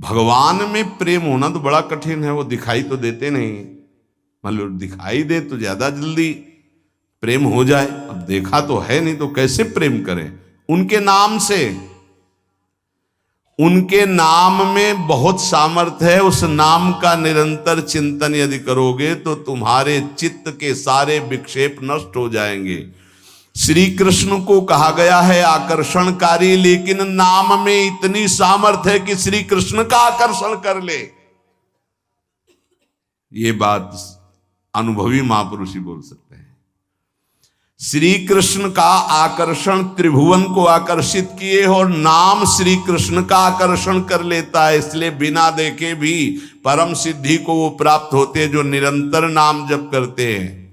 भगवान में प्रेम होना तो बड़ा कठिन है, वो दिखाई तो देते नहीं। मतलब दिखाई दे तो ज्यादा जल्दी प्रेम हो जाए, अब देखा तो है नहीं तो कैसे प्रेम करें। उनके नाम से, उनके नाम में बहुत सामर्थ्य है। उस नाम का निरंतर चिंतन यदि करोगे तो तुम्हारे चित्त के सारे विक्षेप नष्ट हो जाएंगे। श्री कृष्ण को कहा गया है आकर्षणकारी, लेकिन नाम में इतनी सामर्थ्य है कि श्री कृष्ण का आकर्षण कर ले। ये बात अनुभवी महापुरुष ही बोल सकते हैं। श्री कृष्ण का आकर्षण त्रिभुवन को आकर्षित किए और नाम श्री कृष्ण का आकर्षण कर लेता है। इसलिए बिना देखे भी परम सिद्धि को वो प्राप्त होते हैं जो निरंतर नाम जप करते हैं।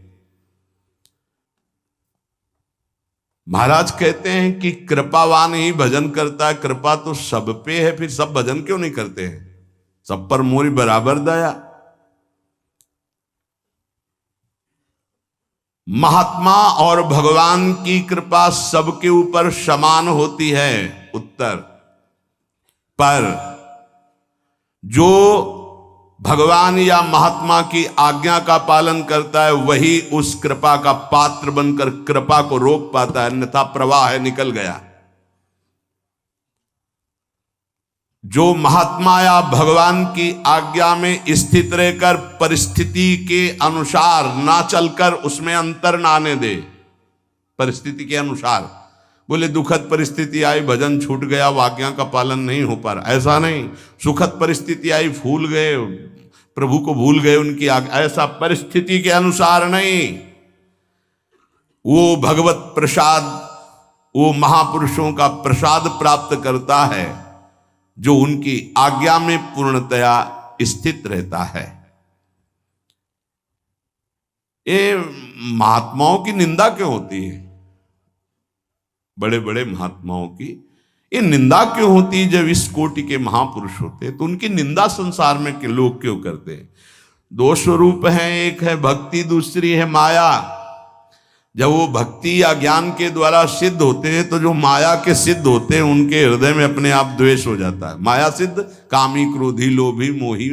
महाराज कहते हैं कि कृपावान ही भजन करता है। कृपा तो सब पे है, फिर सब भजन क्यों नहीं करते हैं? सब पर मोरी बराबर दया। महात्मा और भगवान की कृपा सबके ऊपर समान होती है। उत्तर पर जो भगवान या महात्मा की आज्ञा का पालन करता है वही उस कृपा का पात्र बनकर कृपा को रोक पाता है, अन्यथा प्रवाह है, निकल गया। जो महात्मा या भगवान की आज्ञा में स्थित रहकर परिस्थिति के अनुसार ना चलकर उसमें अंतर ना आने दे, परिस्थिति के अनुसार, बोले दुखद परिस्थिति आई भजन छूट गया, आज्ञा का पालन नहीं हो पा रहा, ऐसा नहीं। सुखद परिस्थिति आई भूल गए, प्रभु को भूल गए उनकी आज्ञा, ऐसा परिस्थिति के अनुसार नहीं। वो भगवत प्रसाद, वो महापुरुषों का प्रसाद प्राप्त करता है जो उनकी आज्ञा में पूर्णतया स्थित रहता है। ये महात्माओं की निंदा क्यों होती है? बड़े बड़े महात्माओं की ये निंदा क्यों होती है? जब इस कोटि के महापुरुष होते तो उनकी निंदा संसार में के लोग क्यों करते हैं? दो स्वरूप हैं, एक है भक्ति, दूसरी है माया। जब वो भक्ति या ज्ञान के द्वारा सिद्ध होते हैं तो जो माया के सिद्ध होते हैं उनके हृदय में अपने आप द्वेष हो जाता है। माया सिद्ध कामी, क्रोधी, लोभी, मोही,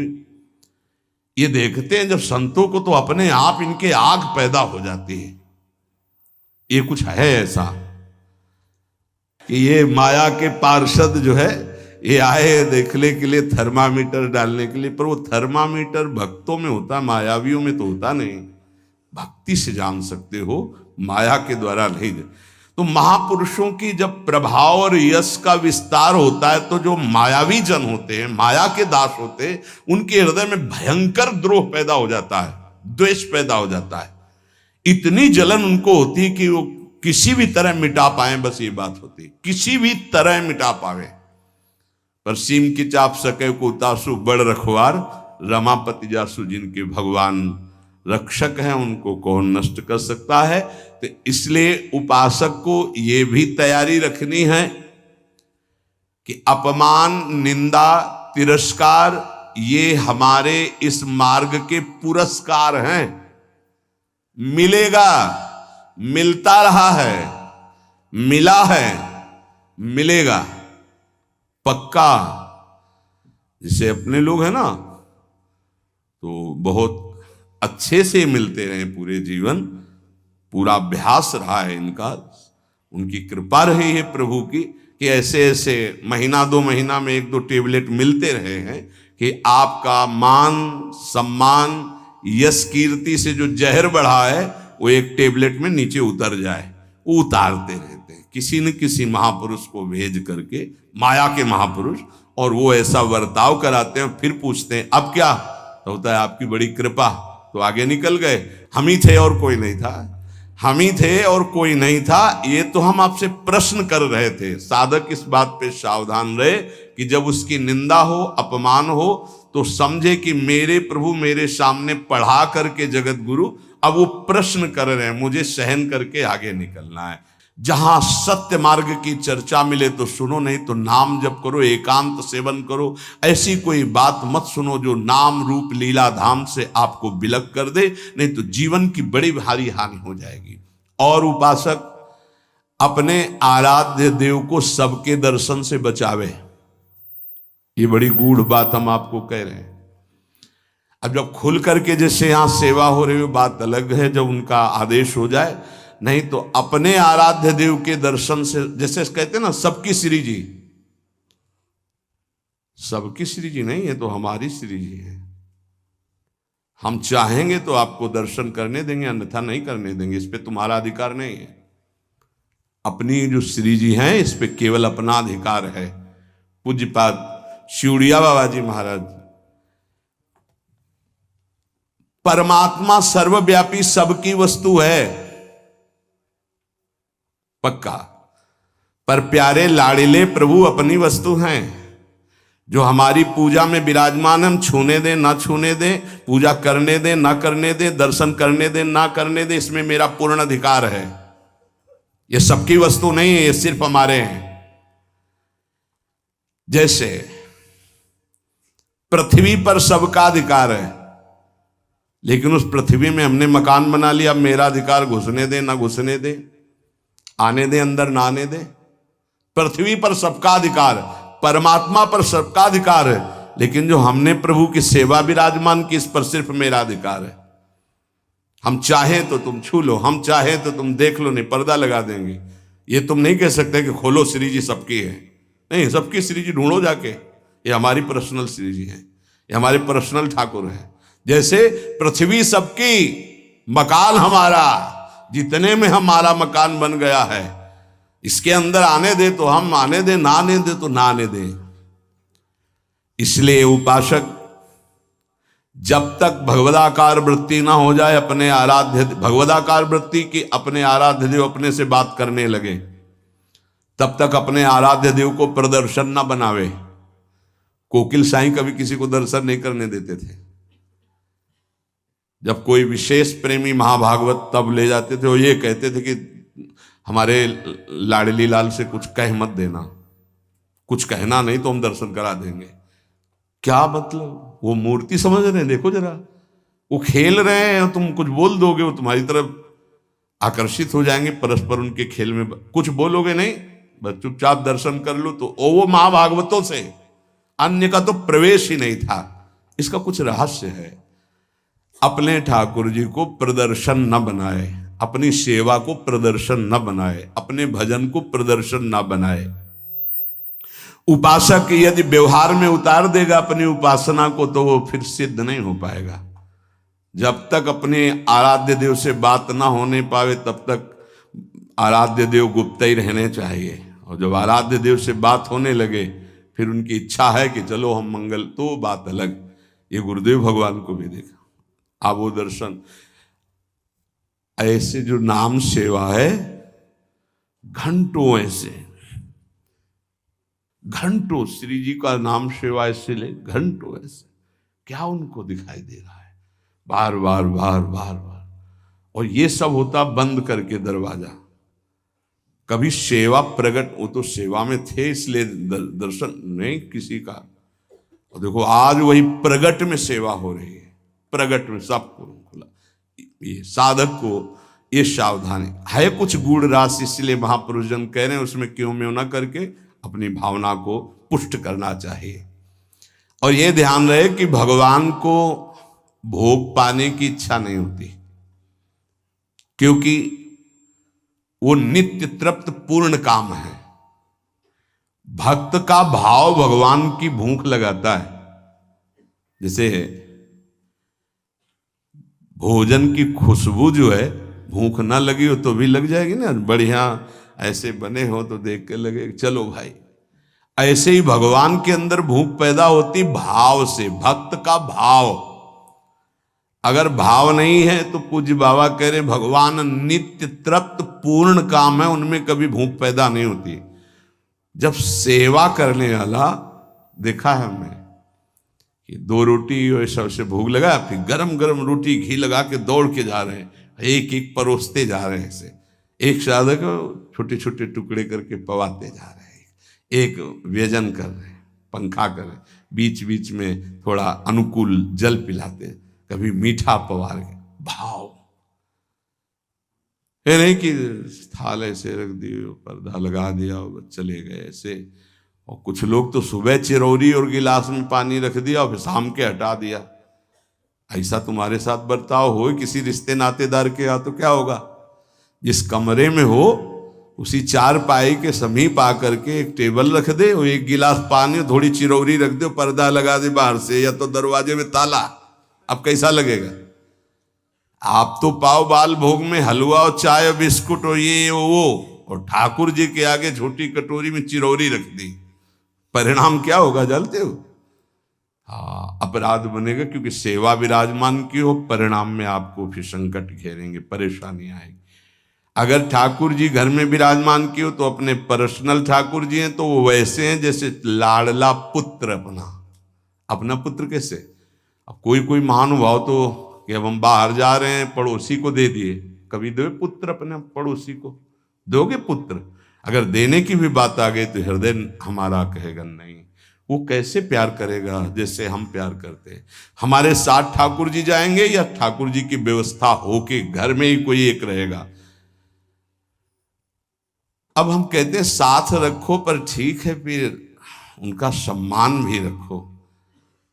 ये देखते हैं जब संतों को तो अपने आप इनके आग पैदा हो जाती है। ये कुछ है ऐसा कि ये माया के पार्षद जो है ये आए देखने के लिए, थर्मामीटर डालने के लिए, पर वो थर्मामीटर भक्तों में होता है, मायावियों में तो होता नहीं। भक्ति से जान सकते हो, माया के द्वारा नहीं। तो महापुरुषों की जब प्रभाव और यश का विस्तार होता है तो जो मायावी जन होते हैं, माया के दास होते हैं, उनके हृदय में भयंकर द्रोह पैदा हो जाता है, द्वेष पैदा हो जाता है। इतनी जलन उनको होती है कि वो किसी भी तरह मिटा पाए, बस ये बात होती, किसी भी तरह मिटा पावे। पर सीम की चाप सके को उतासु बड़ रखवार, रमापति जासु जिनके भगवान रक्षक हैं उनको कौन नष्ट कर सकता है। तो इसलिए उपासक को ये भी तैयारी रखनी है कि अपमान, निंदा, तिरस्कार ये हमारे इस मार्ग के पुरस्कार हैं। मिलेगा, मिलता रहा है, मिला है, मिलेगा पक्का। जैसे अपने लोग हैं ना तो बहुत अच्छे से मिलते रहे पूरे जीवन, पूरा अभ्यास रहा है इनका, उनकी कृपा रही है प्रभु की कि ऐसे ऐसे महीना 2 महीना में 1-2 टेबलेट मिलते रहे हैं कि आपका मान, सम्मान, यश, कीर्ति से जो जहर बढ़ा है वो एक टेबलेट में नीचे उतर जाए। वो उतारते रहते हैं किसी न किसी महापुरुष को भेज करके, माया के महापुरुष, और वो ऐसा बर्ताव कराते हैं। फिर पूछते हैं अब क्या? तो होता है आपकी बड़ी कृपा, तो आगे निकल गए। हम ही थे और कोई नहीं था, हम ही थे और कोई नहीं था। ये तो हम आपसे प्रश्न कर रहे थे। साधक इस बात पे सावधान रहे कि जब उसकी निंदा हो, अपमान हो, तो समझे कि मेरे प्रभु मेरे सामने पढ़ा करके जगत गुरु अब वो प्रश्न कर रहे हैं, मुझे सहन करके आगे निकलना है। जहां सत्य मार्ग की चर्चा मिले तो सुनो, नहीं तो नाम जप करो, एकांत सेवन करो। ऐसी कोई बात मत सुनो जो नाम रूप लीला धाम से आपको विलग कर दे, नहीं तो जीवन की बड़ी भारी हानि हो जाएगी। और उपासक अपने आराध्य देव को सबके दर्शन से बचावे, ये बड़ी गूढ़ बात हम आपको कह रहे हैं। अब जब खुल करके जैसे यहां सेवा हो रही हो बात अलग है, जब उनका आदेश हो जाए, नहीं तो अपने आराध्य देव के दर्शन से, जैसे कहते हैं ना सबकी श्री जी, सबकी श्री जी नहीं है तो हमारी श्री जी है। हम चाहेंगे तो आपको दर्शन करने देंगे, अन्यथा नहीं करने देंगे, इस पे तुम्हारा अधिकार नहीं है। अपनी जो श्री जी हैं इस पे केवल अपना अधिकार है। पूज्यपाद शिवड़िया बाबा जी महाराज, परमात्मा सर्वव्यापी सबकी वस्तु है पक्का, पर प्यारे लाड़िले प्रभु अपनी वस्तु हैं। जो हमारी पूजा में विराजमान, हम छूने दें ना छूने दें, पूजा करने दें ना करने दें, दर्शन करने दें ना करने दें, इसमें मेरा पूर्ण अधिकार है। ये सबकी वस्तु नहीं है, ये सिर्फ हमारे हैं। जैसे पृथ्वी पर सबका अधिकार है, लेकिन उस पृथ्वी में हमने मकान बना लिया, अब मेरा अधिकार घुसने दे ना घुसने दे, आने दे अंदर ना आने दे। पृथ्वी पर सबका अधिकार, परमात्मा पर सबका अधिकार है, लेकिन जो हमने प्रभु की सेवा विराजमान की, इस पर सिर्फ मेरा अधिकार है। हम चाहें तो तुम छू लो, हम चाहें तो तुम देख लो, नहीं पर्दा लगा देंगे। ये तुम नहीं कह सकते कि खोलो श्री जी सबकी है, नहीं, सबकी श्री जी ढूंढो जाके, ये हमारी पर्सनल श्री जी है, ये हमारे पर्सनल ठाकुर है। जैसे पृथ्वी सबकी, मकान हमारा, जितने में हमारा मकान बन गया है, इसके अंदर आने दे तो हम आने दे, ना आने दे तो ना आने दे। इसलिए उपासक जब तक भगवदाकार वृत्ति ना हो जाए अपने आराध्य, भगवदाकार वृत्ति की अपने आराध्य देव अपने से बात करने लगे, तब तक अपने आराध्य देव को प्रदर्शन ना बनावे। कोकिल साईं कभी किसी को दर्शन नहीं करने देते थे। जब कोई विशेष प्रेमी महाभागवत तब ले जाते थे, वो ये कहते थे कि हमारे लाडली लाल से कुछ कह मत देना, कुछ कहना नहीं तो हम दर्शन करा देंगे। क्या मतलब? वो मूर्ति समझ रहे हैं, देखो जरा, वो खेल रहे हैं, तुम कुछ बोल दोगे वो तुम्हारी तरफ आकर्षित हो जाएंगे, परस्पर उनके खेल में कुछ बोलोगे नहीं, बस चुपचाप दर्शन कर लो। तो वो महाभागवतों से अन्य का तो प्रवेश ही नहीं था। इसका कुछ रहस्य है। अपने ठाकुर जी को प्रदर्शन न बनाए, अपनी सेवा को प्रदर्शन न बनाए, अपने भजन को प्रदर्शन न बनाए। उपासक यदि व्यवहार में उतार देगा अपनी उपासना को, तो वो फिर सिद्ध नहीं हो पाएगा। जब तक अपने आराध्य देव से बात ना होने पावे, तब तक आराध्य देव गुप्त ही रहने चाहिए। और जब आराध्य देव से बात होने लगे, फिर उनकी इच्छा है कि चलो हम मंगल, तो बात अलग। ये गुरुदेव भगवान को भी देखा, आप वो दर्शन, ऐसे जो नाम सेवा है, घंटों ऐसे, घंटों श्री जी का नाम सेवा ऐसे ले, घंटों ऐसे, क्या उनको दिखाई दे रहा है, बार बार बार बार बार। और ये सब होता बंद करके दरवाजा। कभी सेवा प्रकट, वो तो सेवा में थे इसलिए दर्शन नहीं किसी का। और देखो आज वही प्रगट में सेवा हो रही है, प्रगट में सबको खुला। ये साधक को ये सावधानी है, कुछ गूढ़ राशि, इसलिए महापुरुष जन कह रहे हैं उसमें क्यों में ना करके अपनी भावना को पुष्ट करना चाहिए। और ये ध्यान रहे कि भगवान को भोग पाने की इच्छा नहीं होती, क्योंकि वो नित्य तृप्त पूर्ण काम है। भक्त का भाव भगवान की भूख लगाता है। जैसे भोजन की खुशबू जो है, भूख ना लगी हो तो भी लग जाएगी ना, बढ़िया ऐसे बने हो तो देख के लगे चलो भाई। ऐसे ही भगवान के अंदर भूख पैदा होती भाव से, भक्त का भाव। अगर भाव नहीं है तो पूज्य बाबा कह रहे भगवान नित्य तृप्त पूर्ण काम है, उनमें कभी भूख पैदा नहीं होती। जब सेवा करने वाला देखा है हमने कि 2 रोटी और सबसे भूख लगा, फिर गरम गरम रोटी घी लगा के दौड़ के जा रहे हैं, एक एक परोसते जा रहे हैं। ऐसे एक साधक छोटे छोटे टुकड़े करके पवाते जा रहे हैं, एक व्यजन कर रहे हैं, पंखा कर रहे हैं, बीच बीच में थोड़ा अनुकूल जल पिलाते, कभी मीठा पवार के भाव। ये नहीं कि थाल ऐसे रख दिए, पर्दा लगा दिया और चले गए ऐसे, और कुछ लोग तो सुबह चिरौरी और गिलास में पानी रख दिया और फिर शाम के हटा दिया। ऐसा तुम्हारे साथ बर्ताव हो किसी रिश्ते नातेदार के यहाँ तो क्या होगा? जिस कमरे में हो उसी चार पाई के समीप आकर के एक टेबल रख दे और एक गिलास पानी, थोड़ी चिरौरी रख दे, पर्दा लगा दे बाहर से, या तो दरवाजे में ताला। अब कैसा लगेगा? आप तो पाव बाल भोग में हलवा और चाय और बिस्कुट और ये वो, और ठाकुर जी के आगे छोटी कटोरी में चिरौरी रख दी। परिणाम क्या होगा जानते हो? हाँ, अपराध बनेगा, क्योंकि सेवा विराजमान की हो, परिणाम में आपको फिर संकट घेरेंगे, परेशानी आएगी। अगर ठाकुर जी घर में विराजमान की हो तो अपने पर्सनल ठाकुर जी हैं तो वो वैसे हैं जैसे लाडला पुत्र अपना पुत्र। कैसे? अब कोई कोई महानुभाव तो कि अब हम बाहर जा रहे हैं, पड़ोसी को दे दिए। कभी दो पुत्र अपने पड़ोसी को? दोगे पुत्र? अगर देने की भी बात आ गई तो हृदय हमारा कहेगा नहीं। वो कैसे प्यार करेगा जैसे हम प्यार करते हैं। हमारे साथ ठाकुर जी जाएंगे या ठाकुर जी की व्यवस्था हो के घर में ही कोई एक रहेगा? अब हम कहते हैं साथ रखो, पर ठीक है, फिर उनका सम्मान भी रखो,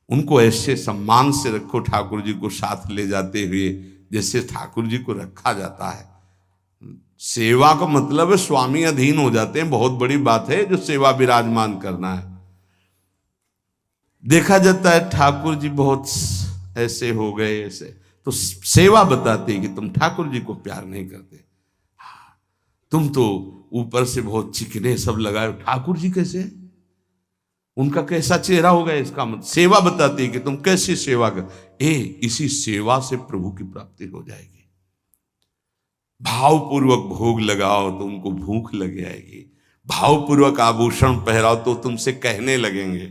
उनको ऐसे सम्मान से रखो ठाकुर जी को साथ ले जाते हुए जैसे ठाकुर जी को रखा जाता है। सेवा का मतलब है स्वामी अधीन हो जाते हैं, बहुत बड़ी बात है जो सेवा विराजमान करना है। देखा जाता है ठाकुर जी बहुत ऐसे हो गए, ऐसे तो सेवा बताती है कि तुम ठाकुर जी को प्यार नहीं करते, तुम तो ऊपर से बहुत चिकने सब लगाए। ठाकुर जी कैसे, उनका कैसा चेहरा होगा? इसका मतलब सेवा बताती है कि तुम कैसे सेवा कर। इसी सेवा से प्रभु की प्राप्ति हो जाएगी। भावपूर्वक भोग लगाओ तो उनको भूख लग जाएगी। भावपूर्वक आभूषण पहराओ तो तुमसे कहने लगेंगे।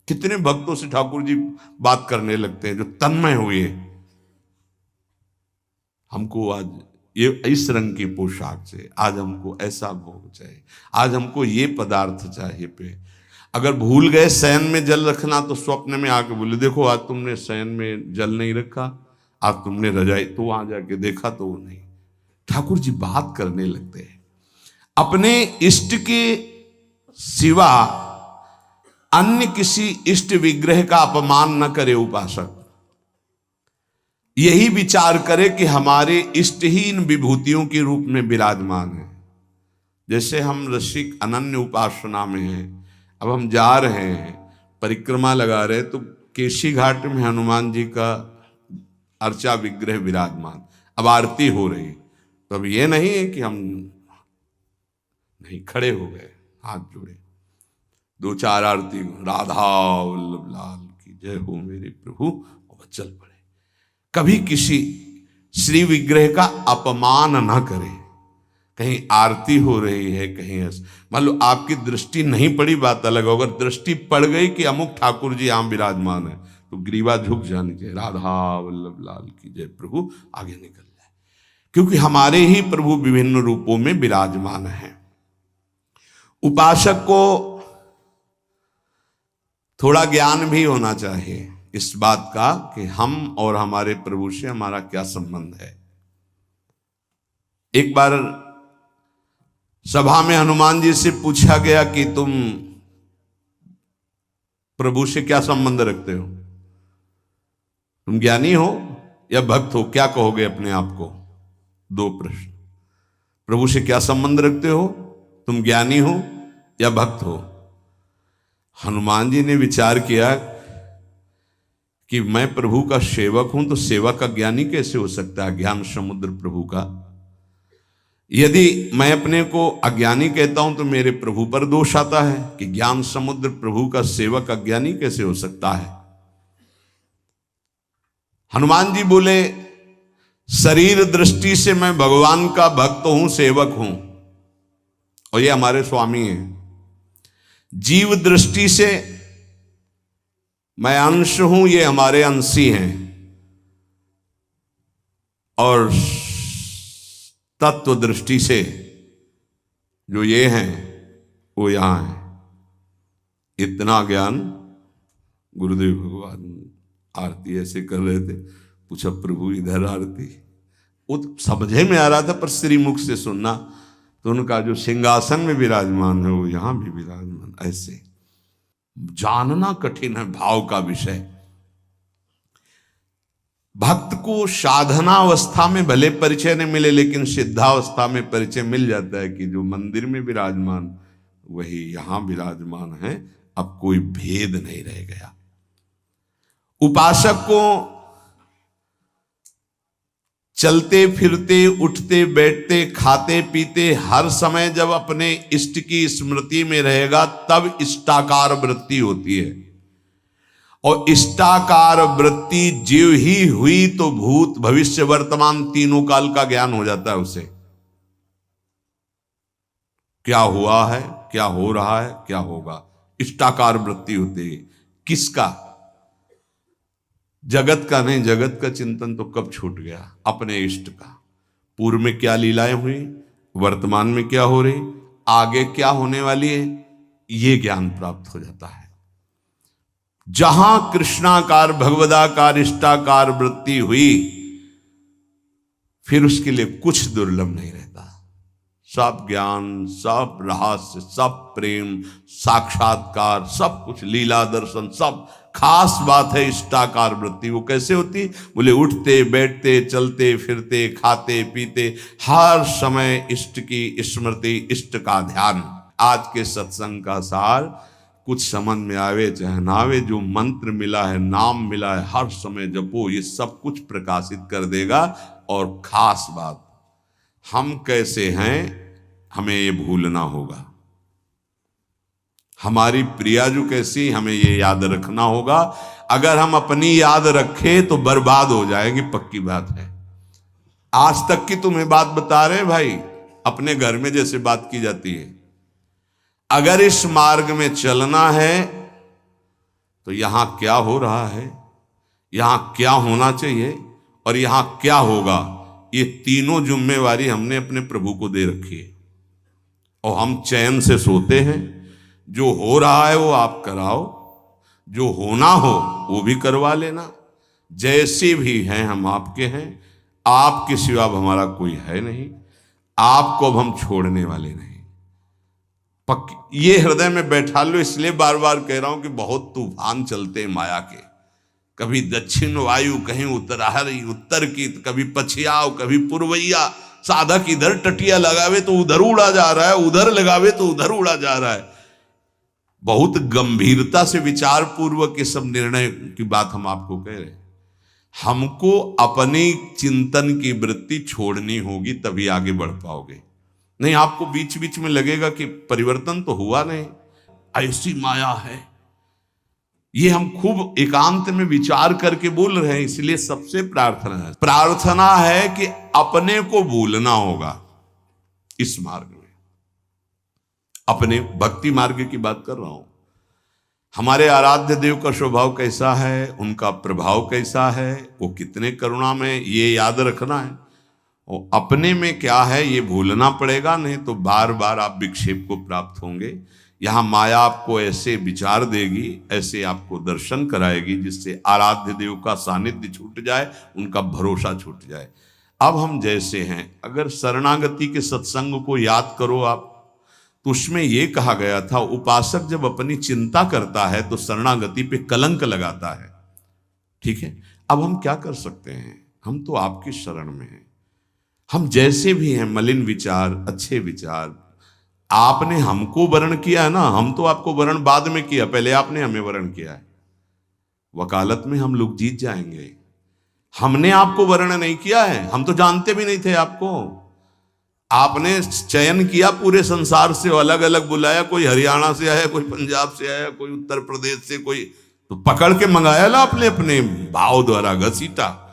कितने भक्तों से ठाकुर जी बात करने लगते हैं जो तन्मय हुए, हमको आज ये इस रंग की पोशाक चाहिए, आज हमको ऐसा भोग चाहिए, आज हमको ये पदार्थ चाहिए। पे अगर भूल गए शयन में जल रखना तो स्वप्न में आके बोले देखो आज तुमने शयन में जल नहीं रखा, आज तुमने रजाई, तो वहां जाके देखा तो वो नहीं। ठाकुर जी बात करने लगते हैं। अपने इष्ट के सिवा अन्य किसी इष्ट विग्रह का अपमान न करे उपासक। यही विचार करे कि हमारे इष्ट ही इन विभूतियों के रूप में विराजमान है। जैसे हम रसिक अनन्य उपासना में हैं, अब हम जा रहे हैं, परिक्रमा लगा रहे, तो केशी घाट में हनुमान जी का अर्चा विग्रह विराजमान, अब आरती हो रही, तो अब ये नहीं है कि हम नहीं, खड़े हो गए, हाथ जोड़े, दो चार आरती, राधा वल्लभ लाल की जय हो मेरे प्रभु, और चल पड़े। कभी किसी श्री विग्रह का अपमान न करें। कहीं आरती हो रही है, कहीं मान लो आपकी दृष्टि नहीं पड़ी, बात अलग हो, अगर दृष्टि पड़ गई कि अमुक ठाकुर जी यहाँ विराजमान है तो ग्रीवा झुक जानी चाहिए, राधा वल्लभ लाल की जय प्रभु, आगे निकल जाए, क्योंकि हमारे ही प्रभु विभिन्न रूपों में विराजमान हैं। उपासक को थोड़ा ज्ञान भी होना चाहिए इस बात का कि हम और हमारे प्रभु से हमारा क्या संबंध है। एक बार सभा में हनुमान जी से पूछा गया कि तुम प्रभु से क्या संबंध रखते हो, तुम ज्ञानी हो या भक्त हो, क्या कहोगे अपने आप को? दो प्रश्न। प्रभु से क्या संबंध रखते हो, तुम ज्ञानी हो या भक्त हो? हनुमान जी ने विचार किया कि मैं प्रभु का सेवक हूं, तो सेवा का ज्ञानी कैसे हो सकता है? ज्ञान समुद्र प्रभु का। यदि मैं अपने को अज्ञानी कहता हूं तो मेरे प्रभु पर दोष आता है कि ज्ञान समुद्र प्रभु का सेवक अज्ञानी कैसे हो सकता है। हनुमान जी बोले शरीर दृष्टि से मैं भगवान का भक्त हूं, सेवक हूं, और ये हमारे स्वामी हैं। जीव दृष्टि से मैं अंश हूं, ये हमारे अंशी हैं, और तत्व दृष्टि से जो ये हैं वो यहां हैं। इतना ज्ञान गुरुदेव भगवान आरती ऐसे कर रहे थे, पूछा प्रभु इधर आरती, वो तो समझे में आ रहा था पर श्रीमुख से सुनना, तो उनका जो सिंहासन में विराजमान है वो यहां भी विराजमान, ऐसे जानना कठिन है भाव का विषय। भक्त को साधनावस्था में भले परिचय नहीं मिले, लेकिन सिद्धावस्था में परिचय मिल जाता है कि जो मंदिर में विराजमान वही यहां विराजमान है, अब कोई भेद नहीं रह गया। उपासक को चलते फिरते, उठते बैठते, खाते पीते हर समय जब अपने इष्ट की स्मृति में रहेगा तब इष्टाकार वृत्ति होती है। और इष्टाकार वृत्ति जीव ही हुई तो भूत भविष्य वर्तमान तीनों काल का ज्ञान हो जाता है उसे। क्या हुआ है, क्या हो रहा है, क्या होगा, इष्टाकार वृत्ति होती है। किसका? जगत का नहीं। जगत का चिंतन तो कब छूट गया, अपने इष्ट का। पूर्व में क्या लीलाएं हुई, वर्तमान में क्या हो रही, आगे क्या होने वाली है, ये ज्ञान प्राप्त हो जाता है। जहां कृष्णाकार भगवदाकार इष्टाकार वृत्ति हुई, फिर उसके लिए कुछ दुर्लभ नहीं रहता। सब ज्ञान, सब रहस्य, सब प्रेम, साक्षात्कार, सब कुछ, लीला दर्शन, सब। खास बात है इष्टाकार वृत्ति। वो कैसे होती? बोले उठते बैठते, चलते फिरते, खाते पीते, हर समय इष्ट की स्मृति, इष्ट का ध्यान। आज के सत्संग का सार, कुछ समझ में आवे चाहे ना आवे, जो मंत्र मिला है, नाम मिला है, हर समय जपो, ये सब कुछ प्रकाशित कर देगा। और खास बात, हम कैसे हैं हमें ये भूलना होगा। हमारी प्रियाजू कैसी, हमें ये याद रखना होगा। अगर हम अपनी याद रखें तो बर्बाद हो जाएंगे, पक्की बात है। आज तक की तुम्हें बात बता रहे भाई, अपने घर में जैसे बात की जाती है। अगर इस मार्ग में चलना है तो यहां क्या हो रहा है, यहां क्या होना चाहिए और यहां क्या होगा, ये तीनों जिम्मेवारी हमने अपने प्रभु को दे रखी है। और हम चैन से सोते हैं। जो हो रहा है वो आप कराओ, जो होना हो वो भी करवा लेना। जैसे भी हैं हम आपके हैं, आपके सिवा अब हमारा कोई है नहीं, आपको अब हम छोड़ने वाले नहीं। ये हृदय में बैठा लो। इसलिए बार बार कह रहा हूं कि बहुत तूफान चलते हैं माया के। कभी दक्षिण वायु, कहीं उत्तराहरी उत्तर की, कभी पछियाव, कभी पूर्वैया। साधक इधर टटिया लगावे तो उधर उड़ा जा रहा है, उधर लगावे तो उधर उड़ा जा रहा है। बहुत गंभीरता से विचार पूर्वक ये सब निर्णय की बात हम आपको कह रहे हैं। हमको अपनी चिंतन की वृत्ति छोड़नी होगी, तभी आगे बढ़ पाओगे। नहीं, आपको बीच बीच में लगेगा कि परिवर्तन तो हुआ नहीं, ऐसी माया है। ये हम खूब एकांत में विचार करके बोल रहे हैं। इसलिए सबसे प्रार्थना है कि अपने को भूलना होगा इस मार्ग में। अपने भक्ति मार्ग की बात कर रहा हूं। हमारे आराध्य देव का स्वभाव कैसा है, उनका प्रभाव कैसा है, वो कितने करुणा में, ये याद रखना है। और अपने में क्या है ये भूलना पड़ेगा, नहीं तो बार बार आप विक्षेप को प्राप्त होंगे। यहां माया आपको ऐसे विचार देगी, ऐसे आपको दर्शन कराएगी, जिससे आराध्य देव का सानिध्य छूट जाए, उनका भरोसा छूट जाए। अब हम जैसे हैं, अगर शरणागति के सत्संग को याद करो आप, तो उसमें यह कहा गया था, उपासक जब अपनी चिंता करता है तो शरणागति पे कलंक लगाता है। ठीक है, अब हम क्या कर सकते हैं? हम तो आपकी शरण में हैं। हम जैसे भी हैं, मलिन विचार, अच्छे विचार, आपने हमको वर्ण किया है ना, हम तो आपको वर्ण बाद में किया, पहले आपने हमें वर्ण किया है। वकालत में हम लोग जीत जाएंगे। हमने आपको वर्ण नहीं किया है, हम तो जानते भी नहीं थे आपको। आपने चयन किया पूरे संसार से, अलग अलग बुलाया, कोई हरियाणा से आया, कोई पंजाब से आया, कोई उत्तर प्रदेश से, कोई तो पकड़ के मंगाया ला आपने अपने भाव द्वारा घसीटा।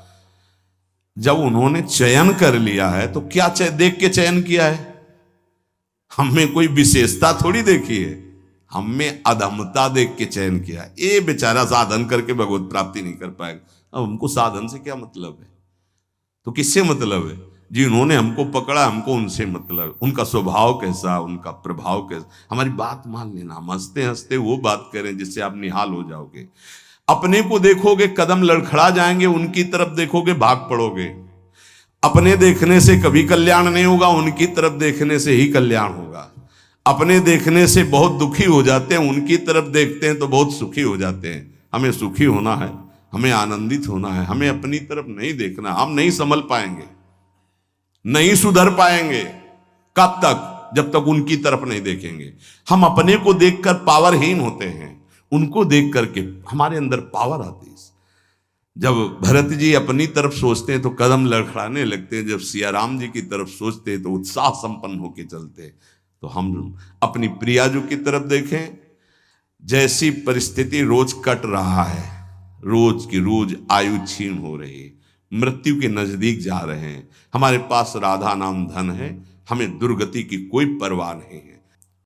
जब उन्होंने चयन कर लिया है तो क्या देख के चयन किया है? हमें कोई विशेषता थोड़ी देखी है, हमें अधमता देख के चयन किया है। ये बेचारा साधन करके भगवत प्राप्ति नहीं कर पाएगा। अब हमको साधन से क्या मतलब है? तो किससे मतलब है? जिन्होंने हमको पकड़ा, हमको उनसे मतलब। उनका स्वभाव कैसा, उनका प्रभाव कैसा, हमारी बात मान लेना। हम हंसते हंसते वो बात करें जिससे आप निहाल हो जाओगे। अपने को देखोगे कदम लड़खड़ा जाएंगे, उनकी तरफ देखोगे भाग पड़ोगे। अपने देखने से कभी कल्याण नहीं होगा, उनकी तरफ देखने से ही कल्याण होगा। अपने देखने से बहुत दुखी हो जाते हैं, उनकी तरफ देखते हैं तो बहुत सुखी हो जाते हैं। हमें सुखी होना है, हमें आनंदित होना है, हमें अपनी तरफ नहीं देखना। हम नहीं संभल पाएंगे, नहीं सुधर पाएंगे। कब तक? जब तक उनकी तरफ नहीं देखेंगे। हम अपने को देखकर पावरहीन होते हैं, उनको देख करके हमारे अंदर पावर आती है। जब भरत जी अपनी तरफ सोचते हैं तो कदम लड़खड़ाने लगते हैं, जब सिया राम जी की तरफ सोचते हैं तो उत्साह संपन्न होकर चलते हैं। तो हम अपनी प्रियाजू की तरफ देखें। जैसी परिस्थिति रोज कट रहा है, रोज की रोज आयु क्षीण हो रही है, मृत्यु के नजदीक जा रहे हैं, हमारे पास राधा नाम धन है, हमें दुर्गति की कोई परवाह नहीं है।